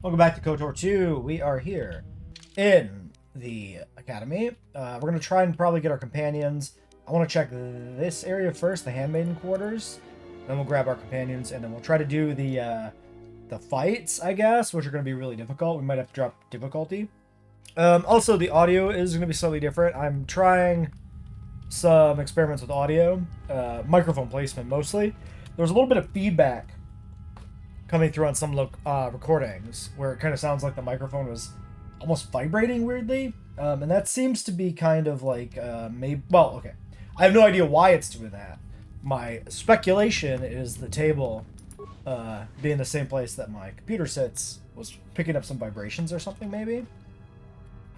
Welcome back to KOTOR 2. We are here in the academy. We're going to try and probably get our companions. I want to check this area first, the handmaiden quarters. Then we'll grab our companions, and then we'll try to do the fights, I guess, which are going to be really difficult. We might have to drop difficulty. Also, the audio is going to be slightly different. I'm trying some experiments with audio, microphone placement mostly. There was a little bit of feedback coming through on some recordings where it kind of sounds like the microphone was almost vibrating weirdly, and that seems to be kind of like maybe. Well, okay, I have no idea why it's doing that. My speculation is the table being the same place that my computer sits was picking up some vibrations or something maybe.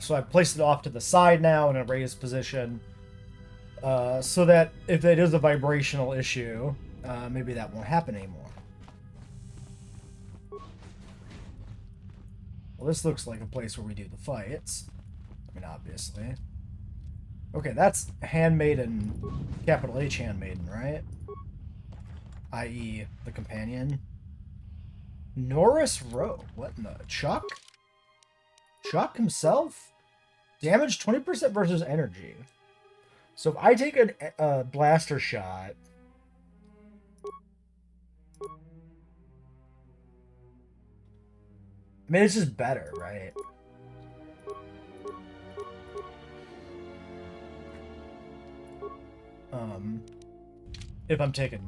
So I've placed it off to the side now in a raised position, so that if it is a vibrational issue, maybe that won't happen anymore. Well, this looks like a place where we do the fights. I mean, obviously. Okay, that's handmaiden, capital H handmaiden, right? I.e. the companion. Norris Rowe. What in the... Chuck? Chuck himself? Damage 20% versus energy. So if I take a blaster shot... I mean, it's just better, right? If I'm taking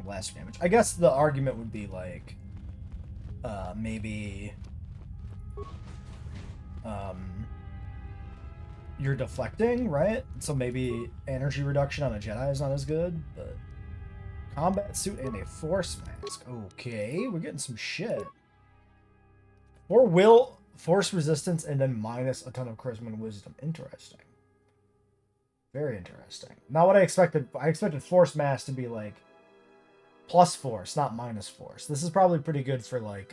blast damage, I guess the argument would be like, maybe, you're deflecting, right? So maybe energy reduction on a Jedi is not as good, but combat suit and a force mask. Okay, we're getting some shit. Or will force resistance and then minus a ton of charisma and wisdom. Interesting. Very interesting. Not what I expected. I expected force mass to be like plus force, not minus force. This is probably pretty good for like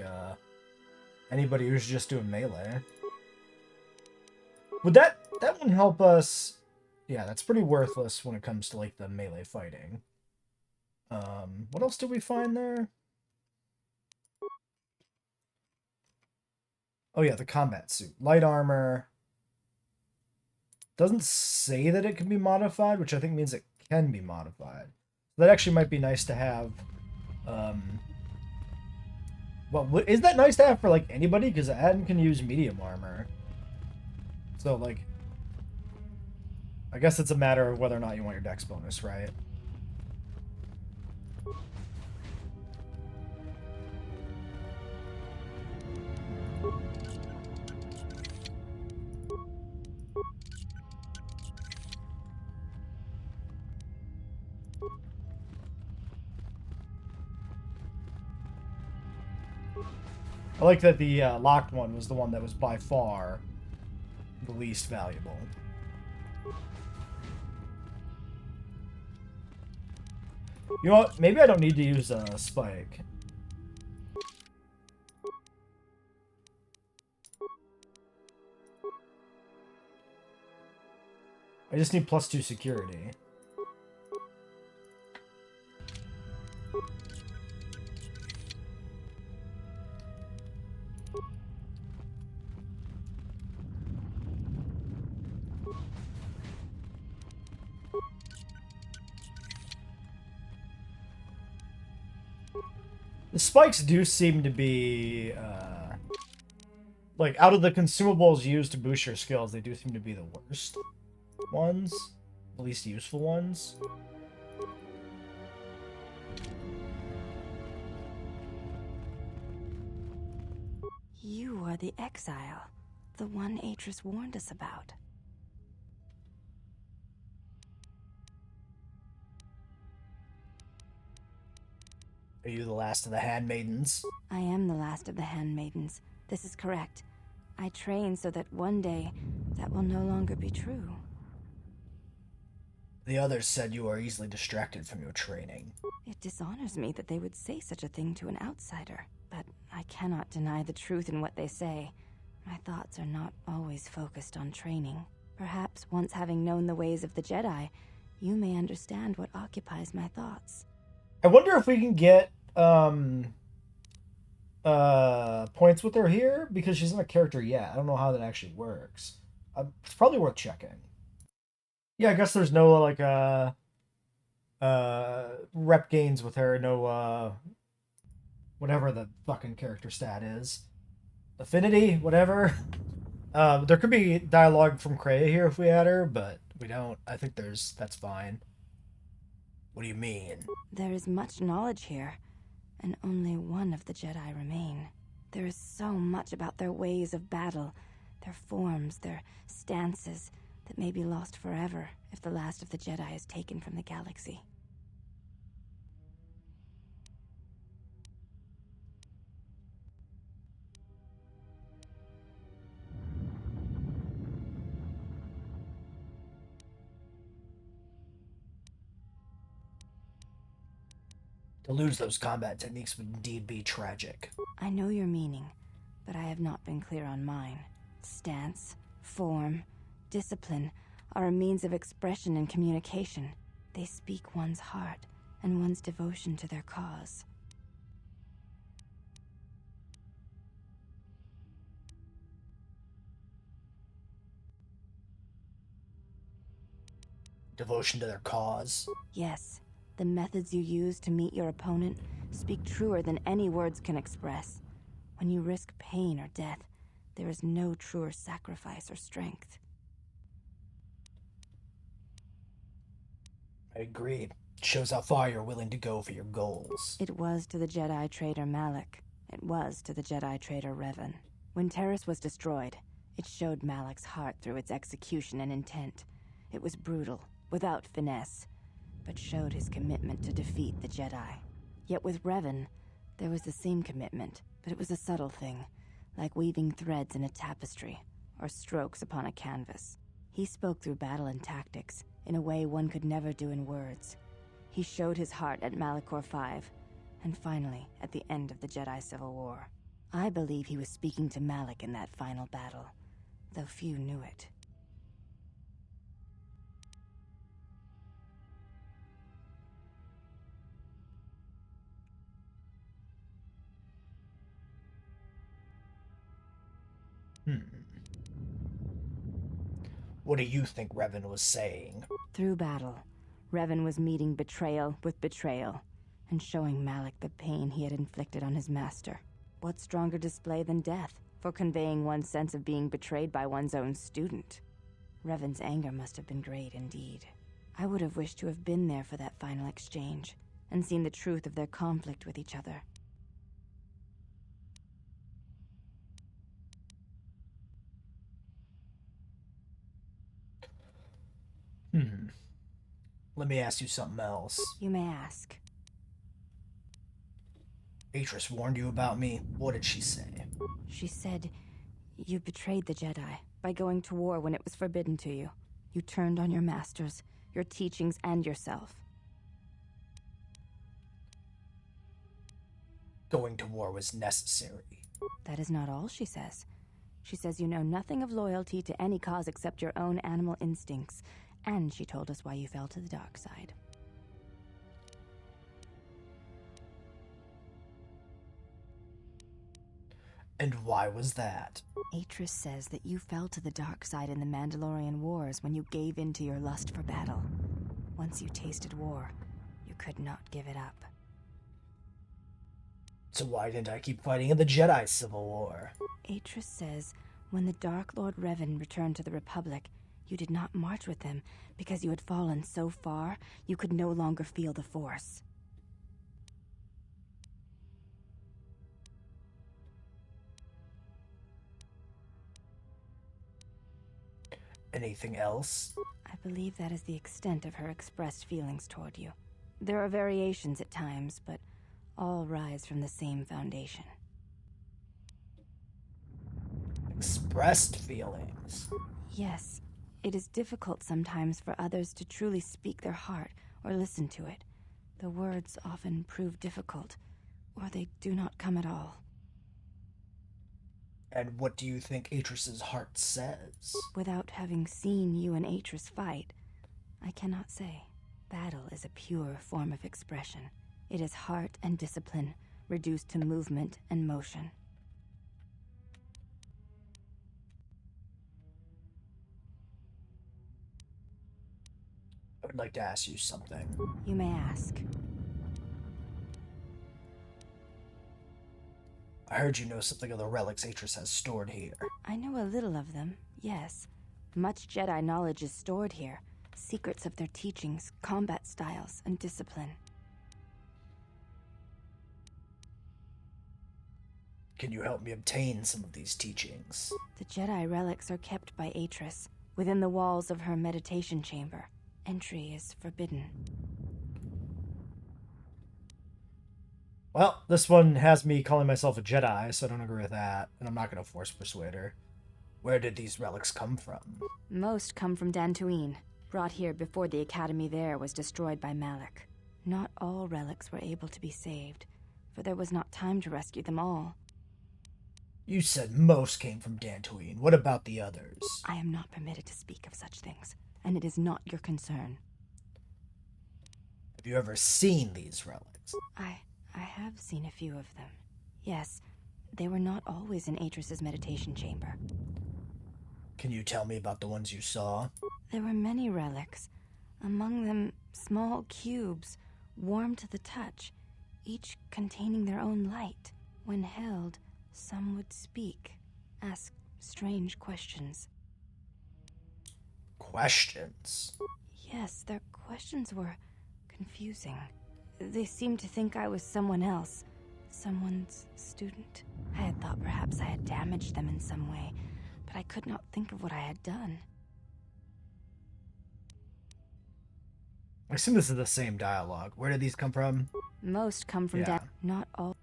anybody who's just doing melee. Would that one help us? Yeah, that's pretty worthless when it comes to like the melee fighting. What else did we find there? Oh yeah, the combat suit. Light armor. Doesn't say that it can be modified, which I think means it can be modified. That actually might be nice to have. Well, is that nice to have for like anybody? Because Adam can use medium armor. So like, I guess it's a matter of whether or not you want your dex bonus, right? I like that the locked one was the one that was by far the least valuable. You know what? Maybe I don't need to use a spike. I just need +2 security. The spikes do seem to be, like, out of the consumables used to boost your skills, they do seem to be the worst ones. The least useful ones. You are the exile, the one Atris warned us about. Are you the last of the handmaidens? I am the last of the handmaidens. This is correct. I train so that one day, that will no longer be true. The others said you are easily distracted from your training. It dishonors me that they would say such a thing to an outsider, but I cannot deny the truth in what they say. My thoughts are not always focused on training. Perhaps once having known the ways of the Jedi, you may understand what occupies my thoughts. I wonder if we can get points with her here because she's not a character yet. I don't know how that actually works. It's probably worth checking. Yeah, I guess there's no like rep gains with her, no whatever the fucking character stat is. Affinity, whatever. There could be dialogue from Kreia here if we had her, but we don't. I think that's fine. What do you mean? There is much knowledge here, and only one of the Jedi remain. There is so much about their ways of battle, their forms, their stances, that may be lost forever if the last of the Jedi is taken from the galaxy. To lose those combat techniques would indeed be tragic. I know your meaning, but I have not been clear on mine. Stance, form, discipline are a means of expression and communication. They speak one's heart and one's devotion to their cause. Devotion to their cause. Yes, the methods you use to meet your opponent speak truer than any words can express. When you risk pain or death, there is no truer sacrifice or strength. I agree. It shows how far you're willing to go for your goals. It was to the Jedi traitor Malak. It was to the Jedi traitor Revan. When Terrace was destroyed, it showed Malak's heart through its execution and intent. It was brutal, without finesse, but showed his commitment to defeat the Jedi. Yet with Revan, there was the same commitment, but it was a subtle thing, like weaving threads in a tapestry, or strokes upon a canvas. He spoke through battle and tactics, in a way one could never do in words. He showed his heart at Malachor V, and finally, at the end of the Jedi Civil War. I believe he was speaking to Malak in that final battle, though few knew it. What do you think Revan was saying? Through battle, Revan was meeting betrayal with betrayal, and showing Malak the pain he had inflicted on his master. What stronger display than death for conveying one's sense of being betrayed by one's own student? Revan's anger must have been great indeed. I would have wished to have been there for that final exchange, and seen the truth of their conflict with each other. Let me ask you something else. You may ask. Atris warned you about me. What did she say? She said, you betrayed the Jedi by going to war when it was forbidden to you. You turned on your masters, your teachings, and yourself. Going to war was necessary. That is not all she says. She says you know nothing of loyalty to any cause except your own animal instincts, and she told us why you fell to the dark side. And why was that? Atris says that you fell to the dark side in the Mandalorian Wars when you gave in to your lust for battle. Once you tasted war, you could not give it up. So why didn't I keep fighting in the Jedi Civil War? Atris says when the Dark Lord Revan returned to the Republic, you did not march with him because you had fallen so far you could no longer feel the Force. Anything else? I believe that is the extent of her expressed feelings toward you. There are variations at times, but all rise from the same foundation. Expressed feelings? Yes, it is difficult sometimes for others to truly speak their heart or listen to it. The words often prove difficult, or they do not come at all. And what do you think Atris's heart says? Without having seen you and Atris fight, I cannot say. Battle is a pure form of expression. It is heart and discipline, reduced to movement and motion. I would like to ask you something. You may ask. I heard you know something of the relics Atris has stored here. I know a little of them, yes. Much Jedi knowledge is stored here. Secrets of their teachings, combat styles, and discipline. Can you help me obtain some of these teachings? The Jedi relics are kept by Atris, within the walls of her meditation chamber. Entry is forbidden. Well, this one has me calling myself a Jedi, so I don't agree with that, and I'm not going to force persuade her. Where did these relics come from? Most come from Dantooine, brought here before the academy there was destroyed by Malak. Not all relics were able to be saved, for there was not time to rescue them all. You said most came from Dantooine. What about the others? I am not permitted to speak of such things, and it is not your concern. Have you ever seen these relics? I have seen a few of them. Yes, they were not always in Atris's meditation chamber. Can you tell me about the ones you saw? There were many relics. Among them, small cubes, warm to the touch, each containing their own light. When held, some would speak, ask strange questions. Questions? Yes, their questions were confusing. They seemed to think I was someone else, someone's student. I had thought perhaps I had damaged them in some way, but I could not think of what I had done. I assume this is the same dialogue. Where did these come from? Most come from not all.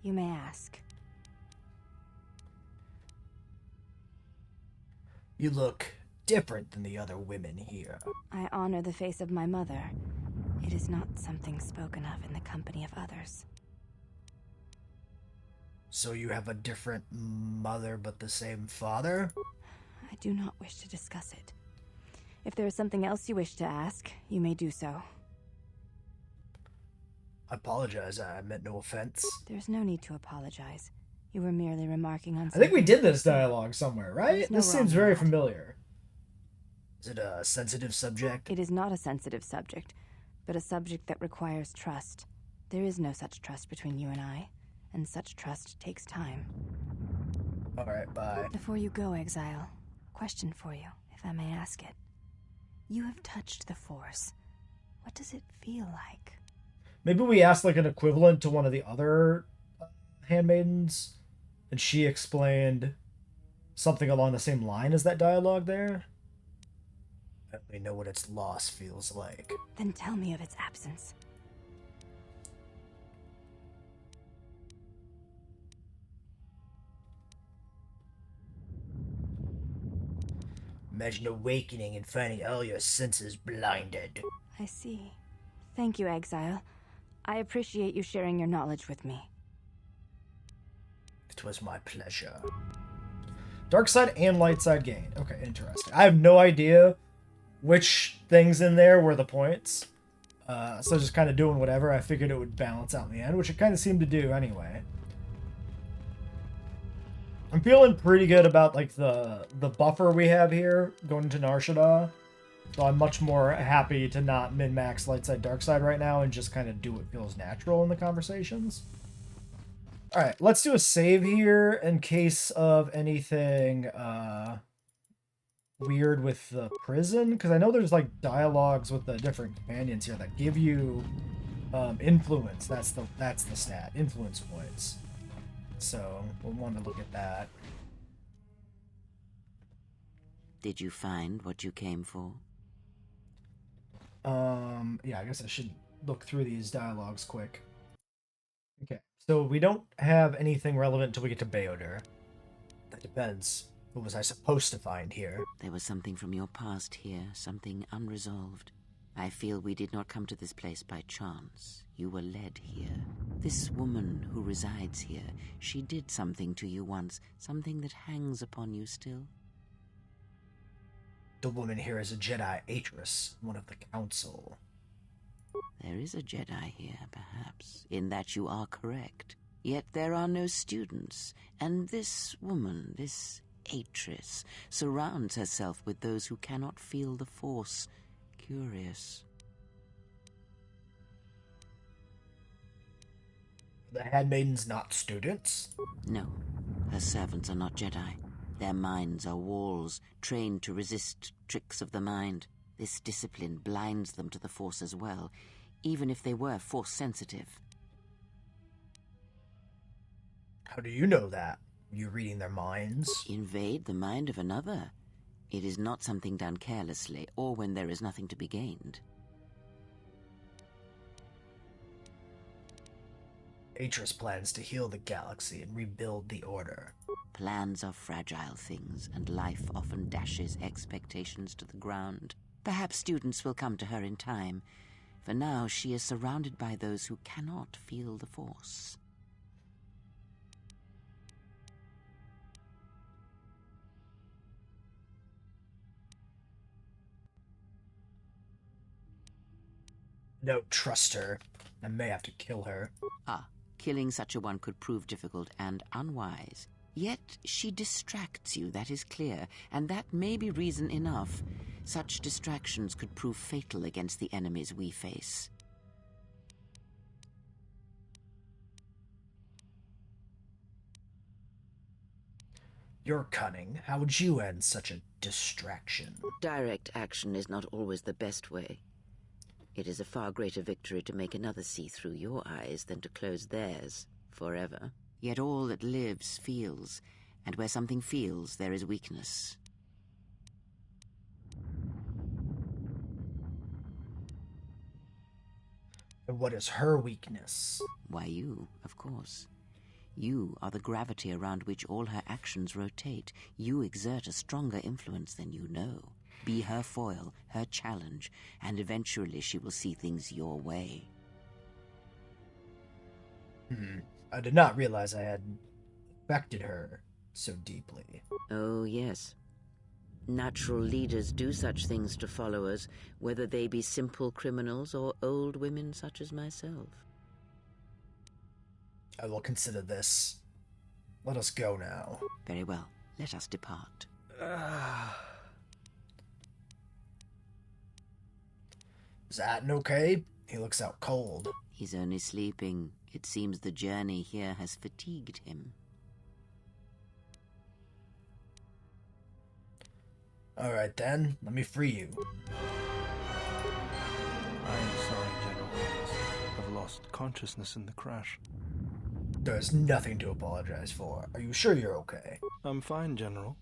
You may ask. You look different than the other women here. I honor the face of my mother. It is not something spoken of in the company of others. So you have a different mother but the same father? I do not wish to discuss it. If there is something else you wish to ask, you may do so. I apologize, I meant no offense. There's no need to apologize. You were merely remarking on I think we did this dialogue somewhere, right? No This seems wrong very in that. familiar. Is it a sensitive subject? It is not a sensitive subject, but a subject that requires trust. There is no such trust between you and I, and such trust takes time. Alright, bye. Before you go, Exile, question for you, if I may ask it. You have touched the Force. What does it feel like? Maybe we asked like an equivalent to one of the other handmaidens, and she explained something along the same line as that dialogue there. I only know what its loss feels like. Then tell me of its absence. Imagine awakening and finding all your senses blinded. I see. Thank you, Exile. I appreciate you sharing your knowledge with me. It was my pleasure. Dark side and light side gain. Okay, interesting. I have no idea which things in there were the points. So just kind of doing whatever. I figured it would balance out in the end, which it kind of seemed to do anyway. I'm feeling pretty good about like the buffer we have here going into Nar Shaddaa. So I'm much more happy to not min-max light side dark side right now and just kind of do what feels natural in the conversations. Alright, let's do a save here in case of anything weird with the prison, because I know there's like dialogues with the different companions here that give you influence. That's the stat, influence points. So we'll want to look at that. Did you find what you came for? Yeah, I guess I should look through these dialogues quick. Okay, so we don't have anything relevant until we get to Beodur. That depends. What was I supposed to find here? There was something from your past here, something unresolved. I feel we did not come to this place by chance. You were led here. This woman who resides here, she did something to you once, something that hangs upon you still. The woman here is a Jedi Atris, one of the Council. There is a Jedi here, perhaps, in that you are correct. Yet there are no students, and this woman, this Atris, surrounds herself with those who cannot feel the Force. Curious. The handmaidens not students? No, her servants are not Jedi. Their minds are walls, trained to resist tricks of the mind. This discipline blinds them to the Force as well, even if they were Force-sensitive. How do you know that? You reading their minds? Invade the mind of another. It is not something done carelessly, or when there is nothing to be gained. Atris plans to heal the galaxy and rebuild the Order. Plans are fragile things, and life often dashes expectations to the ground. Perhaps students will come to her in time. For now, she is surrounded by those who cannot feel the Force. Don't trust her. I may have to kill her. Killing such a one could prove difficult and unwise. Yet she distracts you, that is clear, and that may be reason enough. Such distractions could prove fatal against the enemies we face. You're cunning. How would you end such a distraction? Direct action is not always the best way. It is a far greater victory to make another see through your eyes than to close theirs forever. Yet all that lives feels, and where something feels, there is weakness. And what is her weakness? Why, you, of course. You are the gravity around which all her actions rotate. You exert a stronger influence than you know. Be her foil, her challenge, and eventually she will see things your way. I did not realize I had affected her so deeply. Oh, yes. Natural leaders do such things to followers, whether they be simple criminals or old women such as myself. I will consider this. Let us go now. Very well. Let us depart. Is Atten okay? He looks out cold. He's only sleeping. It seems the journey here has fatigued him. Alright then, let me free you. I am sorry, General. I've lost consciousness in the crash. There's nothing to apologize for. Are you sure you're okay? I'm fine, General.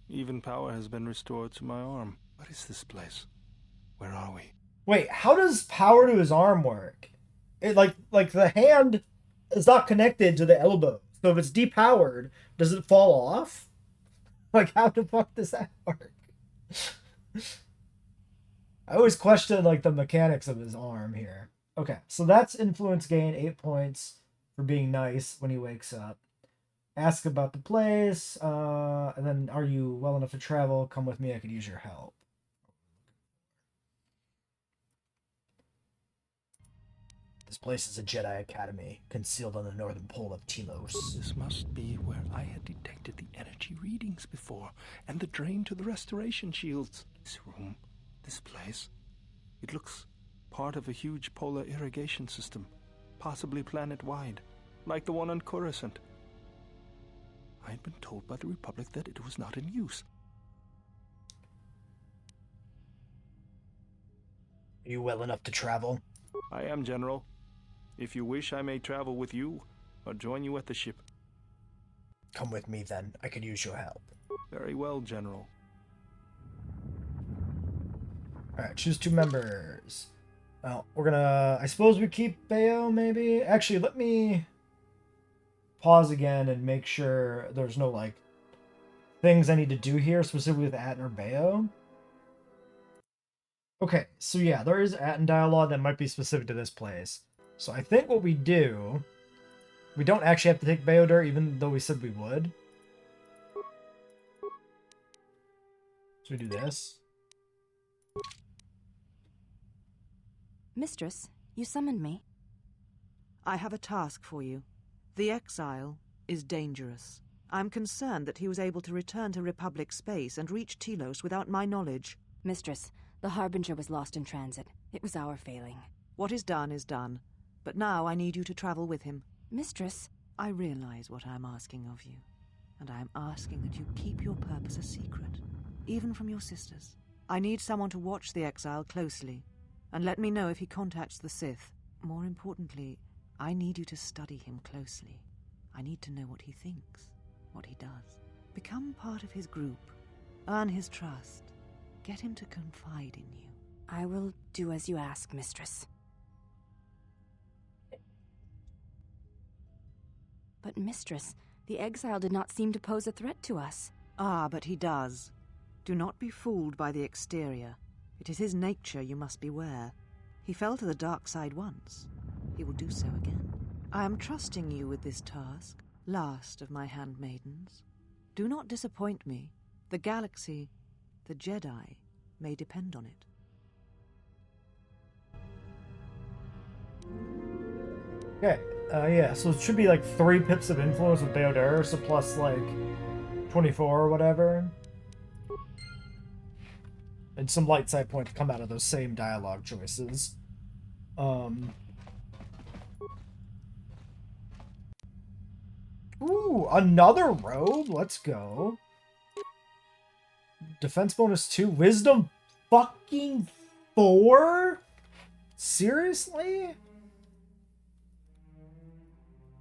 Even power has been restored to my arm. What is this place? Where are we? Wait, how does power to his arm work? It like the hand is not connected to the elbow. So if it's depowered, does it fall off? Like how the fuck does that work? I always question like the mechanics of his arm here. Okay, so that's influence gain, 8 points for being nice when he wakes up. Ask about the place, and then are you well enough to travel? Come with me, I could use your help. This place is a Jedi Academy, concealed on the northern pole of Telos. This must be where I had detected the energy readings before, and the drain to the restoration shields. This room, this place, it looks part of a huge polar irrigation system, possibly planet-wide, like the one on Coruscant. I had been told by the Republic that it was not in use. Are you well enough to travel? I am, General. If you wish, I may travel with you, or join you at the ship. Come with me then. I could use your help. Very well, General. Alright, choose 2 members. Well, we're gonna... I suppose we keep Bayo, maybe? Actually, let me pause again and make sure there's no, like, things I need to do here, specifically with Atten or Bayo. Okay, so yeah, there is Atten dialogue that might be specific to this place. So I think what we do... We don't actually have to take Bayodur, even though we said we would. So we do this. Mistress, You summoned me. I have a task for you. The exile is dangerous. I'm concerned that he was able to return to Republic space and reach Telos without my knowledge. Mistress, the Harbinger was lost in transit. It was our failing. What is done, but now I need you to travel with him. Mistress, I realize what I'm asking of you, and I am asking that you keep your purpose a secret, even from your sisters. I need someone to watch the exile closely, and let me know if he contacts the Sith. More importantly, I need you to study him closely. I need to know what he thinks, what he does. Become part of his group, earn his trust, get him to confide in you. I will do as you ask, Mistress. But Mistress, the exile did not seem to pose a threat to us. Ah, but he does. Do not be fooled by the exterior. It is his nature you must beware. He fell to the dark side once. He will do so again. I am trusting you with this task, last of my handmaidens. Do not disappoint me. The galaxy, the Jedi, may depend on it. Okay, yeah, so it should be like 3 pips of influence with Bayodair, so plus like 24 or whatever. And some light side points come out of those same dialogue choices. Ooh, another robe? Let's go. Defense bonus 2. Wisdom fucking 4? Seriously?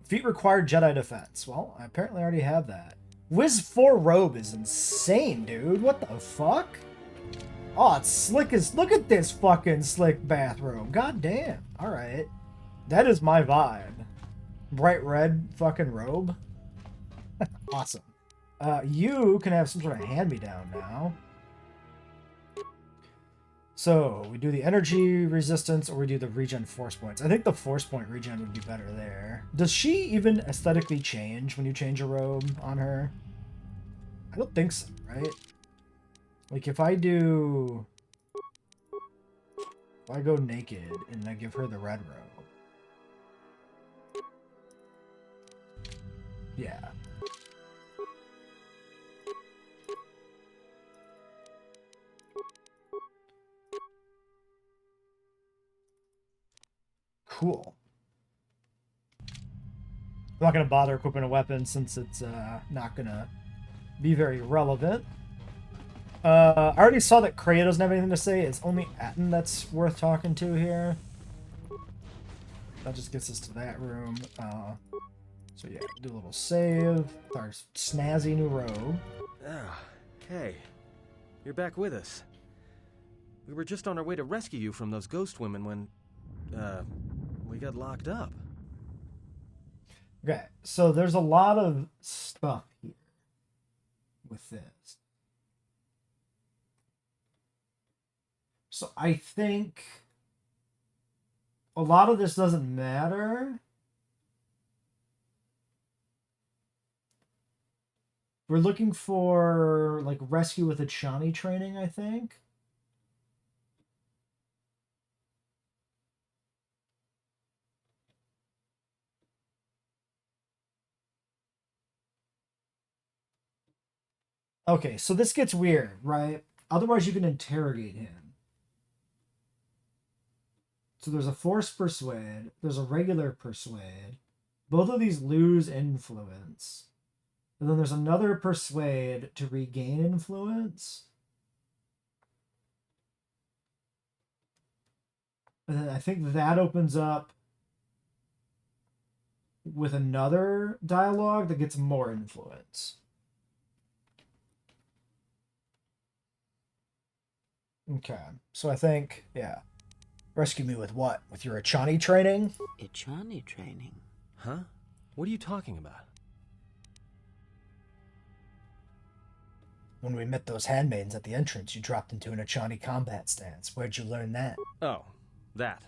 Feat required Jedi defense. Well, I apparently already have that. Wiz 4 robe is insane, dude. What the fuck? Oh, it's slick as... Look at this fucking slick bathrobe. God damn. Alright. That is my vibe. Bright red fucking robe. Awesome. You can have some sort of hand-me-down now. So, we do the energy resistance or we do the regen force points. I think the force point regen would be better there. Does she even aesthetically change when you change a robe on her? I don't think so, right? Like, if I go naked and I give her the red robe. Yeah. Cool. I'm not going to bother equipping a weapon since it's not going to be very relevant. I already saw that Kreia doesn't have anything to say. It's only Atten that's worth talking to here. That just gets us to that room. So yeah, do a little save. Our snazzy new robe. Ah, hey. You're back with us. We were just on our way to rescue you from those ghost women when, we got locked up. Okay, so there's a lot of stuff here with this. So I think a lot of this doesn't matter. We're looking for, like, rescue with a Chani training, I think. Okay, so this gets weird, right? Otherwise, you can interrogate him. So there's a force persuade. There's a regular persuade. Both of these lose influence. And then there's another persuade to regain influence. And then I think that opens up with another dialogue that gets more influence. Okay, so I think, yeah. Rescue me with what? With your Achani training? Ichani training? Huh? What are you talking about? When we met those handmaidens at the entrance, you dropped into an Achani combat stance. Where'd you learn that? Oh, that.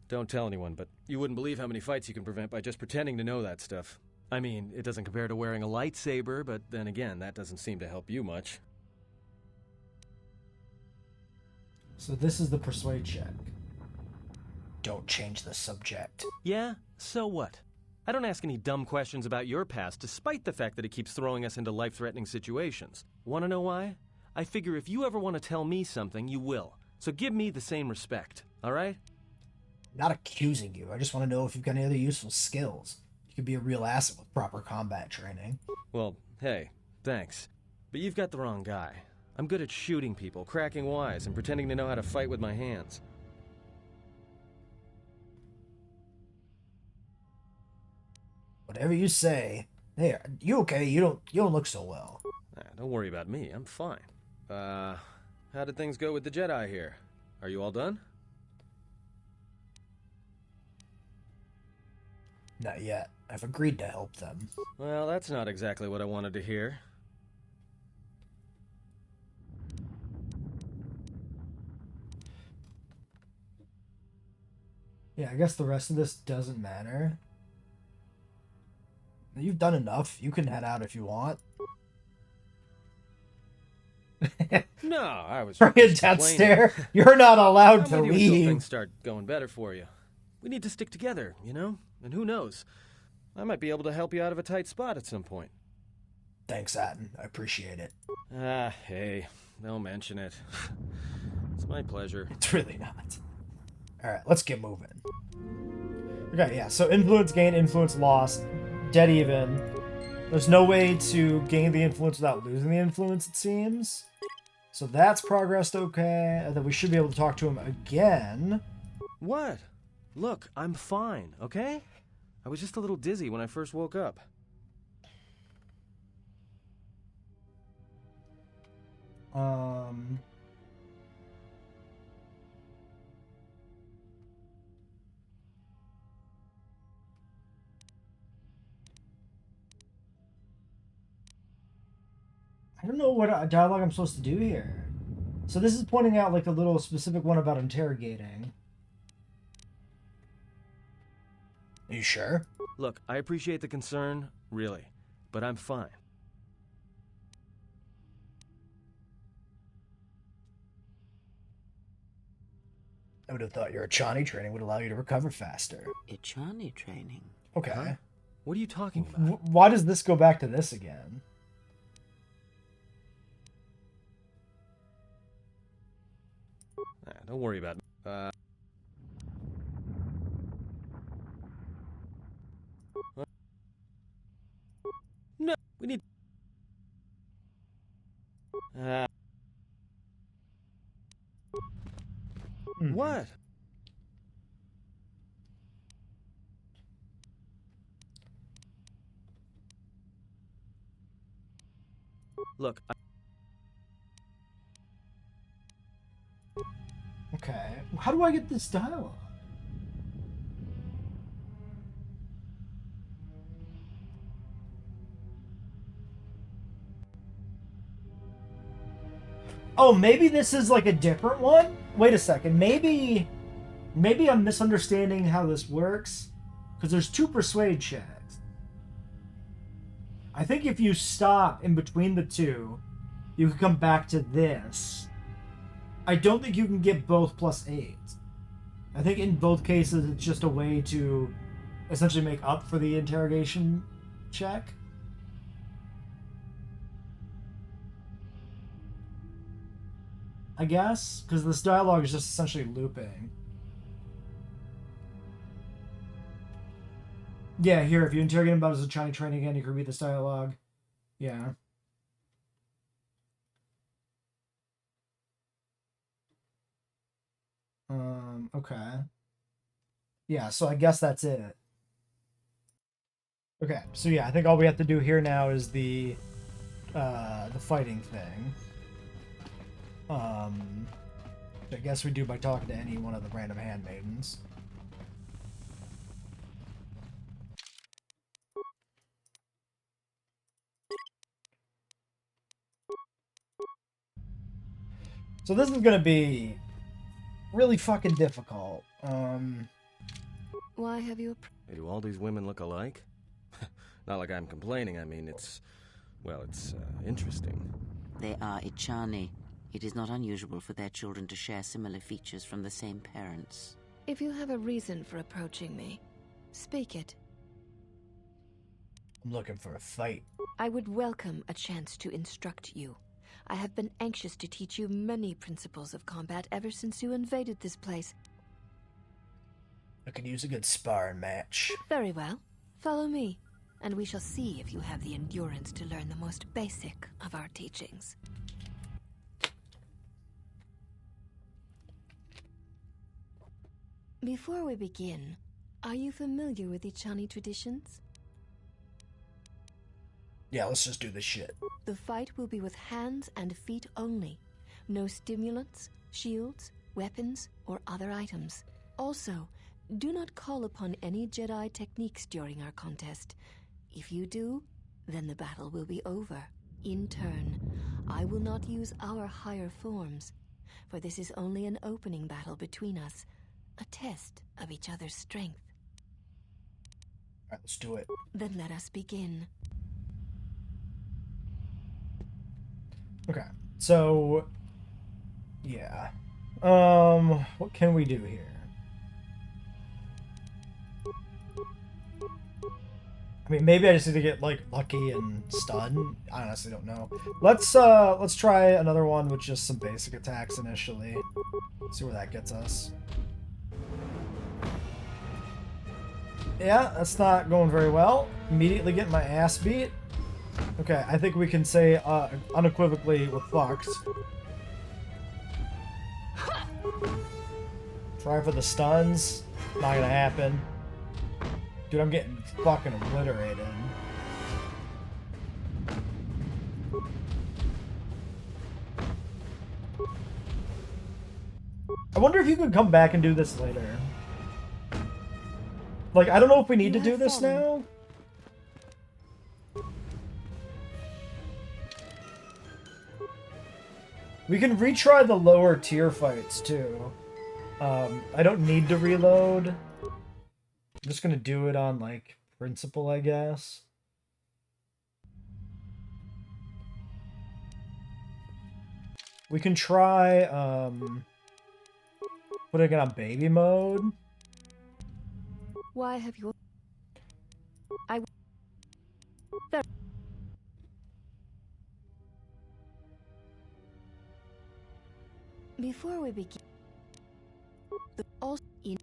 Don't tell anyone, but you wouldn't believe how many fights you can prevent by just pretending to know that stuff. I mean, it doesn't compare to wearing a lightsaber, but then again, that doesn't seem to help you much. So this is the persuade check. Don't change the subject. Yeah? So what? I don't ask any dumb questions about your past, despite the fact that it keeps throwing us into life-threatening situations. Want to know why? I figure if you ever want to tell me something, you will. So give me the same respect, alright? Not accusing you. I just want to know if you've got any other useful skills. You could be a real asset with proper combat training. Well, hey, thanks. But you've got the wrong guy. I'm good at shooting people, cracking wise, and pretending to know how to fight with my hands. Whatever you say. Hey, you okay? You don't look so well. Don't worry about me, I'm fine. How did things go with the Jedi here? Are you all done? Not yet. I've agreed to help them. Well, that's not exactly what I wanted to hear. Yeah, I guess the rest of this doesn't matter. You've done enough. You can head out if you want. No, I was Bring just a death complaining. stare. You're not allowed I'm to with you until leave. things start going better for you. We need to stick together, you know? And who knows? I might be able to help you out of a tight spot at some point. Thanks, Atten. I appreciate it. Hey, don't mention it. It's my pleasure. It's really not. Alright, let's get moving. Okay, yeah, so influence gained, influence lost, dead even. There's no way to gain the influence without losing the influence, it seems. So that's progressed okay, and then we should be able to talk to him again. What? Look, I'm fine, okay? I was just a little dizzy when I first woke up. I don't know what dialogue I'm supposed to do here. So this is pointing out like a little specific one about interrogating. Are you sure? Look, I appreciate the concern, really, but I'm fine. I would have thought your Achani training would allow you to recover faster. Ichani training. Okay. Huh? What are you talking about? Why does this go back to this again? Don't worry about it. No, we need... What? Look, Okay. How do I get this dialogue? Oh, maybe this is like a different one? Wait a second. Maybe I'm misunderstanding how this works. Because there's two persuade checks. I think if you stop in between the two, you can come back to this. I don't think you can get both +8. I think in both cases it's just a way to essentially make up for the interrogation check. I guess, because this dialogue is just essentially looping. Yeah, here, if you interrogate him about his Achani training again, you can read this dialogue. Yeah. Okay. Yeah, so I guess that's it. Okay, so yeah, I think all we have to do here now is the fighting thing. I guess we do by talking to any one of the random handmaidens. So this is gonna be really fucking difficult. Why have you do all these women look alike? Not like I'm complaining, I mean, it's interesting. They are Ichani. It is not unusual for their children to share similar features from the same parents. If you have a reason for approaching me, speak it. I'm looking for a fight. I would welcome a chance to instruct you. I have been anxious to teach you many principles of combat ever since you invaded this place. I could use a good sparring match. Very well. Follow me, and we shall see if you have the endurance to learn the most basic of our teachings. Before we begin, are you familiar with Ichani traditions? Yeah, let's just do this shit. The fight will be with hands and feet only. No stimulants, shields, weapons, or other items. Also, do not call upon any Jedi techniques during our contest. If you do, then the battle will be over. In turn, I will not use our higher forms, for this is only an opening battle between us, a test of each other's strength. Alright, let's do it. Then let us begin. Okay, so... yeah. What can we do here? I mean, maybe I just need to get, like, lucky and stun. I honestly don't know. Let's try another one with just some basic attacks initially. See where that gets us. Yeah, that's not going very well. Immediately getting my ass beat. Okay, I think we can say unequivocally we're fucked. Try for the stuns. Not gonna happen. Dude, I'm getting fucking obliterated. I wonder if you could come back and do this later. Like, I don't know if we need to do this now. We can retry the lower tier fights, too. I don't need to reload. I'm just gonna do it on, like, principle, I guess. We can try, putting it on baby mode. Why have you... Before we begin... Also in...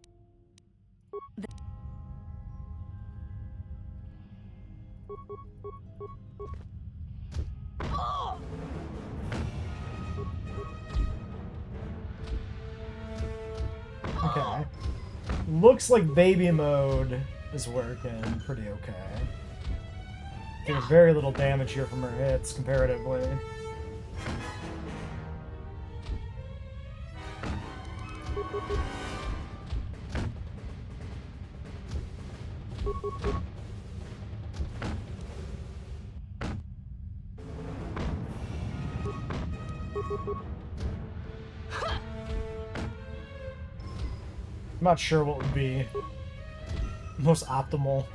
Okay. Looks like baby mode is working pretty okay. There's very little damage here from her hits comparatively. I'm not sure what would be most optimal.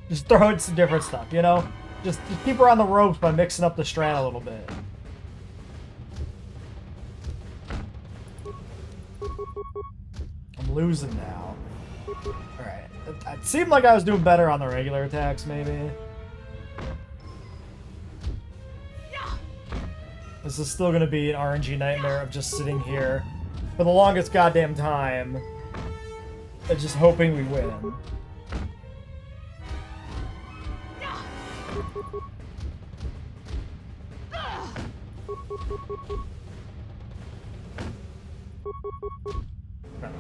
Just throw in some different stuff, you know? Just keep her on the ropes by mixing up the strat a little bit. I'm losing now. Alright. It seemed like I was doing better on the regular attacks, maybe. This is still going to be an RNG nightmare of just sitting here for the longest goddamn time and just hoping we win.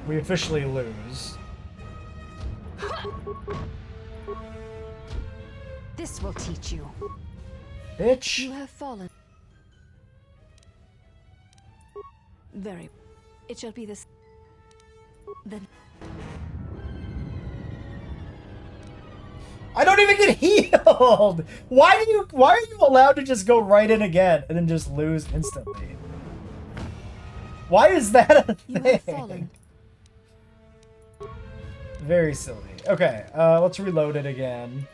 We officially lose. This will teach you. Bitch! You have fallen. Very. It shall be this. Then. I don't even get healed! Why are you allowed to just go right in again and then just lose instantly? Why is that a You thing? have fallen. Very silly. Okay, let's reload it again.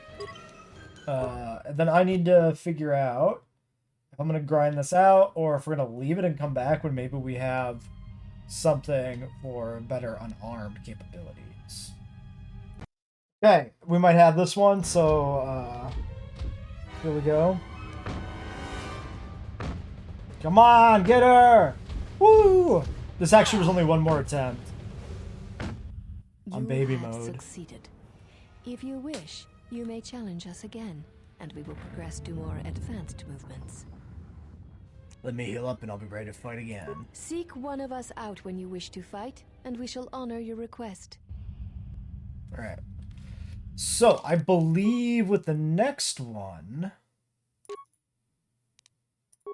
And then I need to figure out I'm going to grind this out, or if we're going to leave it and come back when maybe we have something for better unarmed capabilities. Okay, we might have this one, so here we go. Come on, get her! Woo! This actually was only one more attempt. On baby mode. Succeeded. If you wish, you may challenge us again, and we will progress to more advanced movements. Let me heal up and I'll be ready to fight again. Seek one of us out when you wish to fight, and we shall honor your request. Alright. So, I believe with the next one...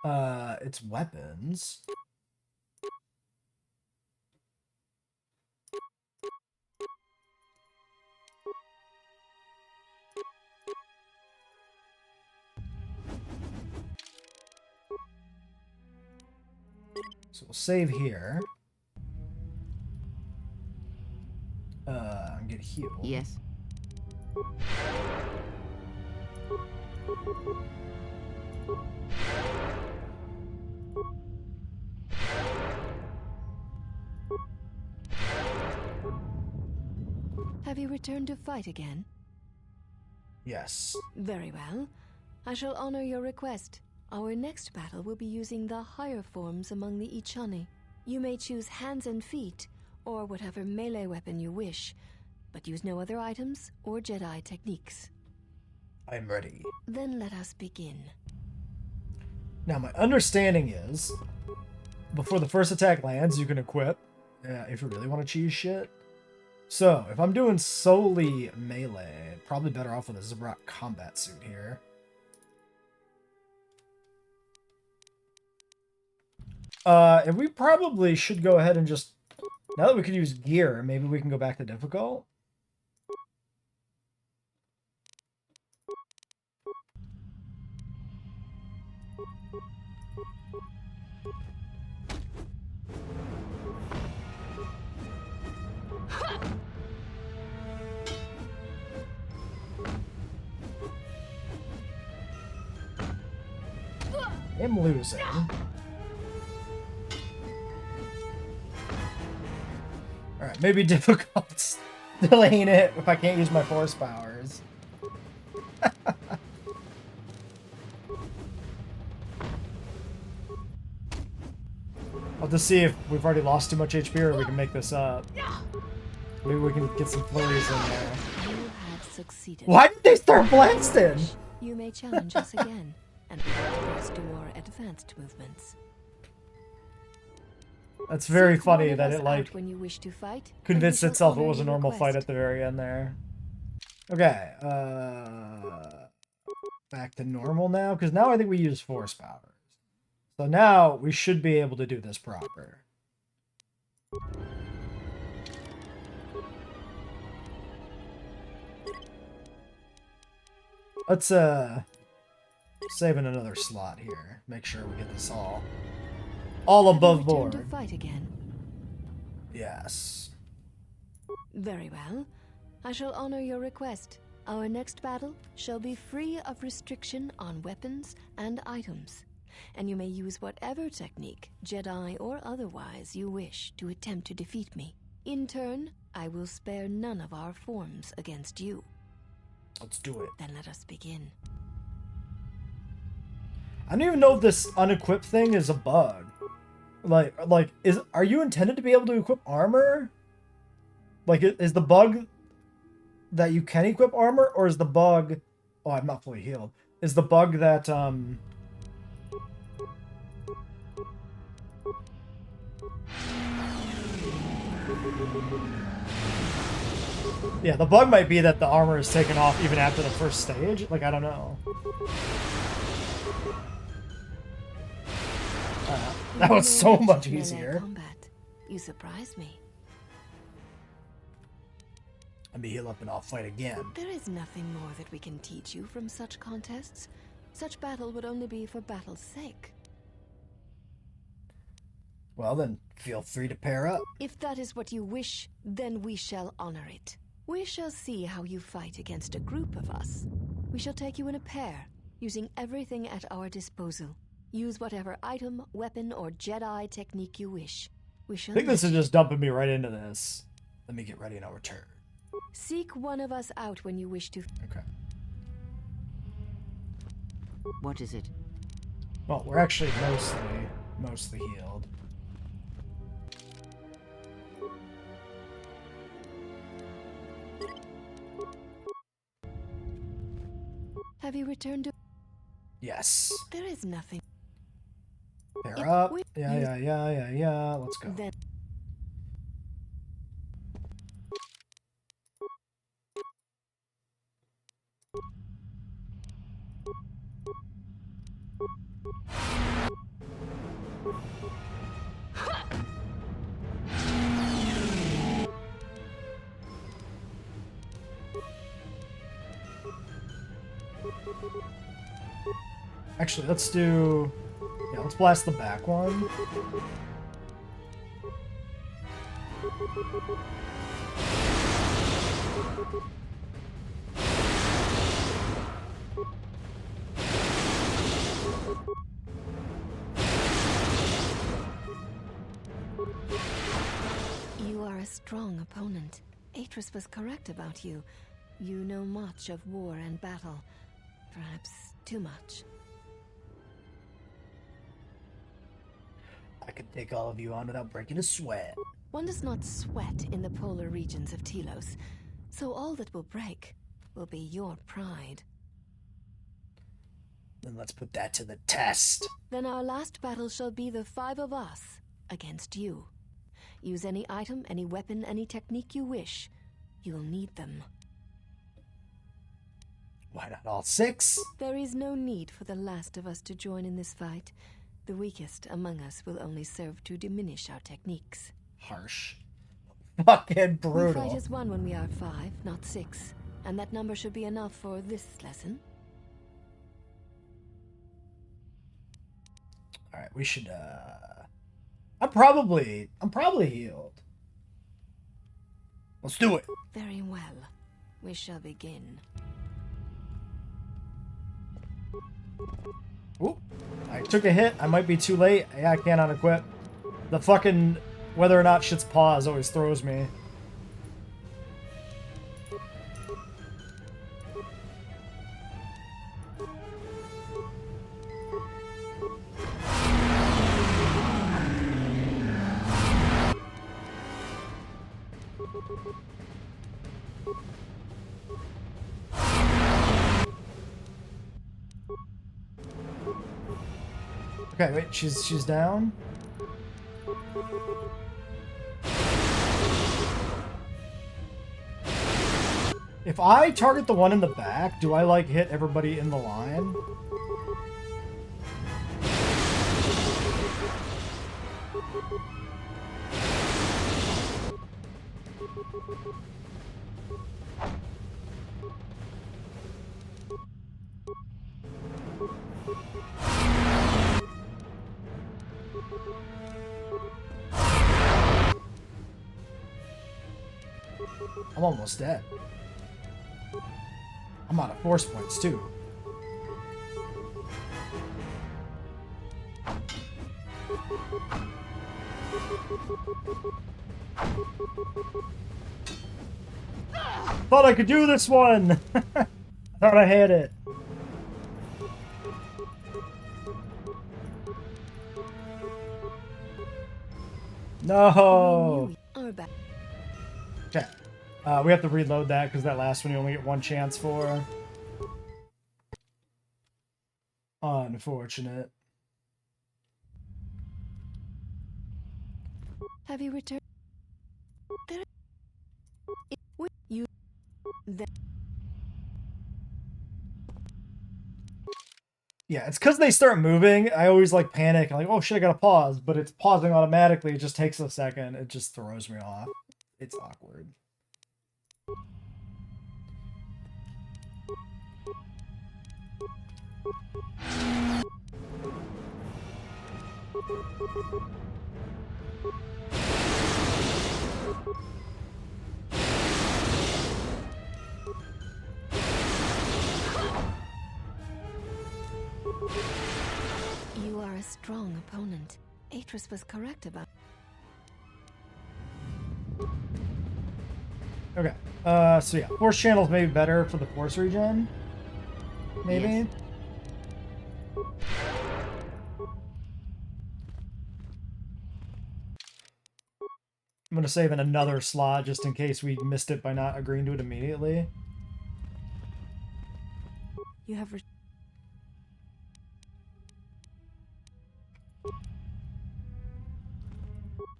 it's weapons. So we'll save here. And get healed. Yes. Have you returned to fight again? Yes. Very well. I shall honor your request. Our next battle will be using the higher forms among the Ichani. You may choose hands and feet, or whatever melee weapon you wish, but use no other items or Jedi techniques. I'm ready. Then let us begin. Now, my understanding is, before the first attack lands, you can equip, if you really want to cheese shit. So, if I'm doing solely melee, probably better off with a Zabrak combat suit here. And we probably should go ahead and just, now that we can use gear, maybe we can go back to difficult. I'm losing. Alright, maybe difficult. Still ain't it if I can't use my force powers. I'll just see if we've already lost too much HP or we can make this up. Maybe we can get some flurries in there. You have succeeded. Why did they start blasting? You may challenge us again, and we will progress to more advanced movements. That's very Seek funny one of that us it, like, out when you wish to fight, and we convinced shall itself it honor was a your normal fight request. at the very end there. Okay, back to normal now, because now I think we use force powers. So now we should be able to do this proper. Let's save in another slot here. Make sure we get this all above Have you returned board. to fight again? Yes. Very well. I shall honor your request. Our next battle shall be free of restriction on weapons and items, and you may use whatever technique, Jedi or otherwise, you wish to attempt to defeat me. In turn, I will spare none of our forms against you. Let's do it. Then let us begin. I don't even know if this unequipped thing is a bug. Are you intended to be able to equip armor? Like, is the bug that you can equip armor, or is the bug... Oh, I'm not fully healed. Is the bug that, Yeah, the bug might be that the armor is taken off even after the first stage. Like, I don't know. That was so much Melee easier. combat. You surprise me. Let me heal up and I'll fight again. There is nothing more that we can teach you from such contests. Such battle would only be for battle's sake. Well, then, feel free to pair up. If that is what you wish, then we shall honor it. We shall see how you fight against a group of us. We shall take you in a pair, using everything at our disposal. Use whatever item, weapon, or Jedi technique you wish. We shall I think this is just dumping me right into this. Let me get ready and I'll return. seek one of us out when you wish to. Okay. What is it? Well, we're actually mostly healed. Have you returned to? Yes. There is nothing. They're If up. we- Yeah. Let's go. Then Actually, let's do... Yeah, let's blast the back one. you are a strong opponent. Atris was correct about you. You know much of war and battle. Perhaps too much. I could take all of you on without breaking a sweat. One does not sweat in the polar regions of Telos, so all that will break will be your pride. Then let's put that to the test. Then our last battle shall be the 5 of us against you. Use any item, any weapon, any technique you wish. You will need them. Why not all 6? There is no need for the last of us to join in this fight. The weakest among us will only serve to diminish our techniques. Harsh. Fucking We fight brutal. as one when we are 5, not 6. And that number should be enough for this lesson. Alright, we should, I'm probably healed. Let's do it. Very well. We shall begin. Oop. I took a hit. I might be too late. Yeah, I can't unequip. The fucking whether or not shit's pause always throws me. Okay, wait, she's down. If I target the one in the back, do I like hit everybody in the line? I'm almost dead. I'm out of force points too. Thought I could do this one! Thought I had it. No! Our back. Okay. We have to reload that because that last one you only get one chance for. Unfortunate. Have you returned? There. You. Then. Yeah, it's because they start moving. I always like panic. I'm like, oh shit, I gotta pause. But it's pausing automatically. It just takes a second. It just throws me off. It's awkward. You are strong opponent. Atris was correct about... Okay. So yeah, force channels may be better for the force regen. Maybe. Yes. I'm gonna save in another slot just in case we missed it by not agreeing to it immediately. You have...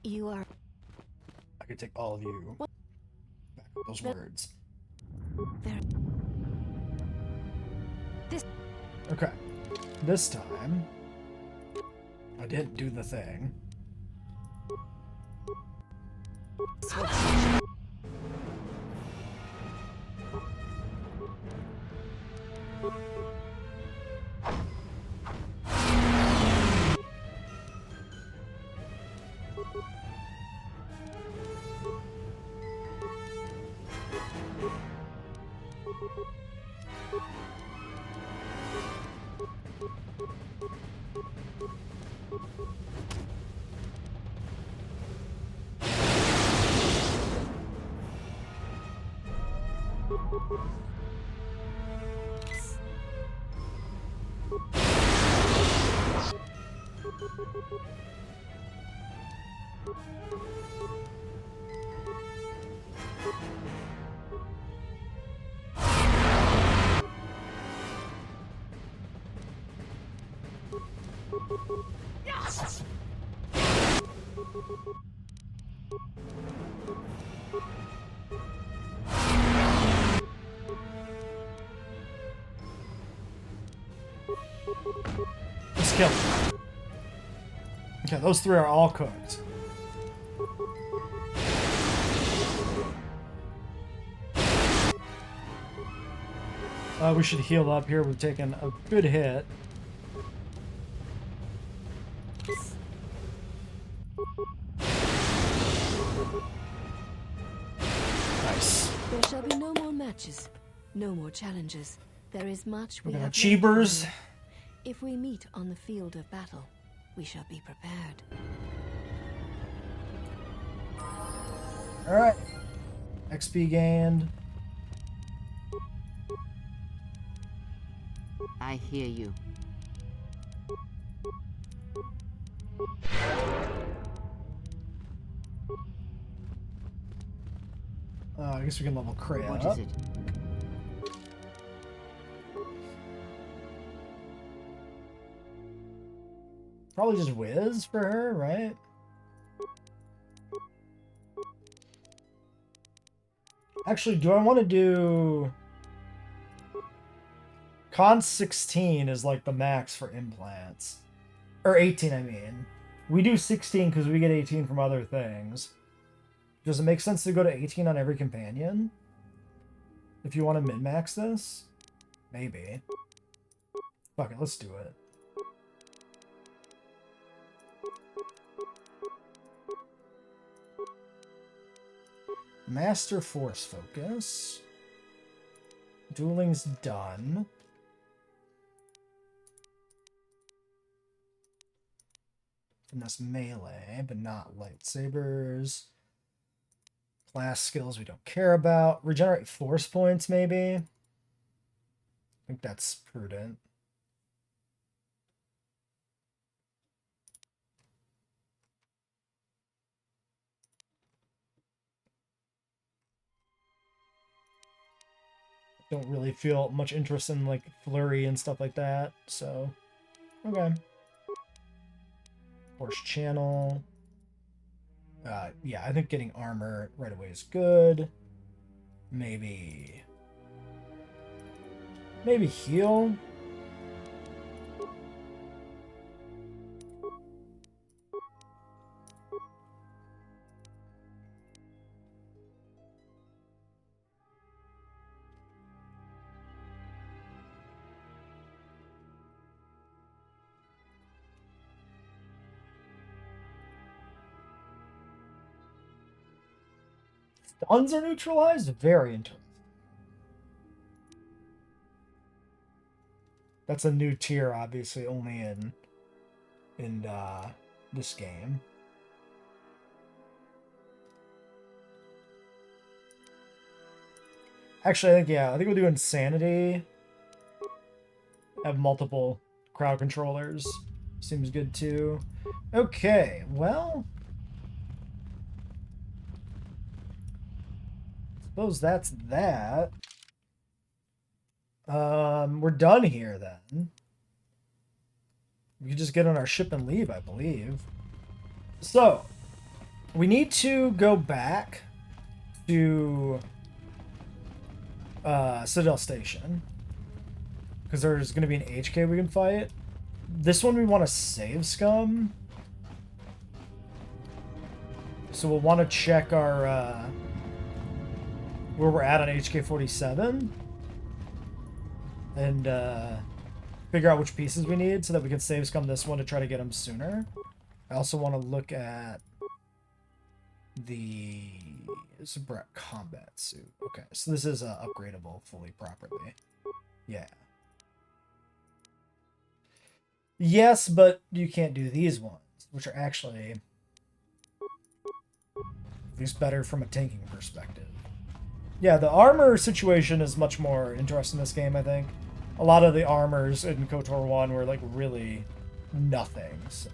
You are... I could take all of you. Back with those words. Very... Okay. This time, I didn't do the thing. Let's kill him. Okay, those three are all cooked. We should heal up here. We've taken a good hit. Nice. There shall be no more matches, no more challenges. There is much we We're gonna have Cheebers. learned. If we meet on the field of battle, we shall be prepared. Alright. XP gained. I hear you. I guess we can level Kreia What up. is it? Probably just Wiz for her, right? Actually, do I want to do... Con 16 is like the max for implants. Or 18, I mean. We do 16 because we get 18 from other things. Does it make sense to go to 18 on every companion? If you want to min-max this? Maybe. Fuck it, let's do it. Master Force Focus. Dueling's done. Finesse melee, but not lightsabers. Class skills we don't care about. Regenerate force points, maybe. I think that's prudent. Don't really feel much interest in like flurry and stuff like that, so okay. Force channel. Yeah, I think getting armor right away is good. Maybe heal. Stuns are neutralized? Very interesting. That's a new tier, obviously, only in in this game. Actually, I think we'll do Insanity. Have multiple crowd controllers. Seems good too. Okay, well, suppose that's that. We're done here then. We can just get on our ship and leave, I believe. So, we need to go back to Citadel Station, because there's going to be an HK we can fight. This one we want to save Scum. So we'll want to check our where we're at on HK-47 and figure out which pieces we need so that we can save Scum this one to try to get him sooner. I also want to look at the combat suit. Okay, so this is upgradable fully properly. Yeah. Yes, but you can't do these ones, which are actually at least better from a tanking perspective. Yeah, the armor situation is much more interesting in this game, I think. A lot of the armors in KOTOR 1 were like really nothing. So,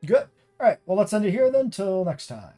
good. All right, well, let's end it here then. Till next time.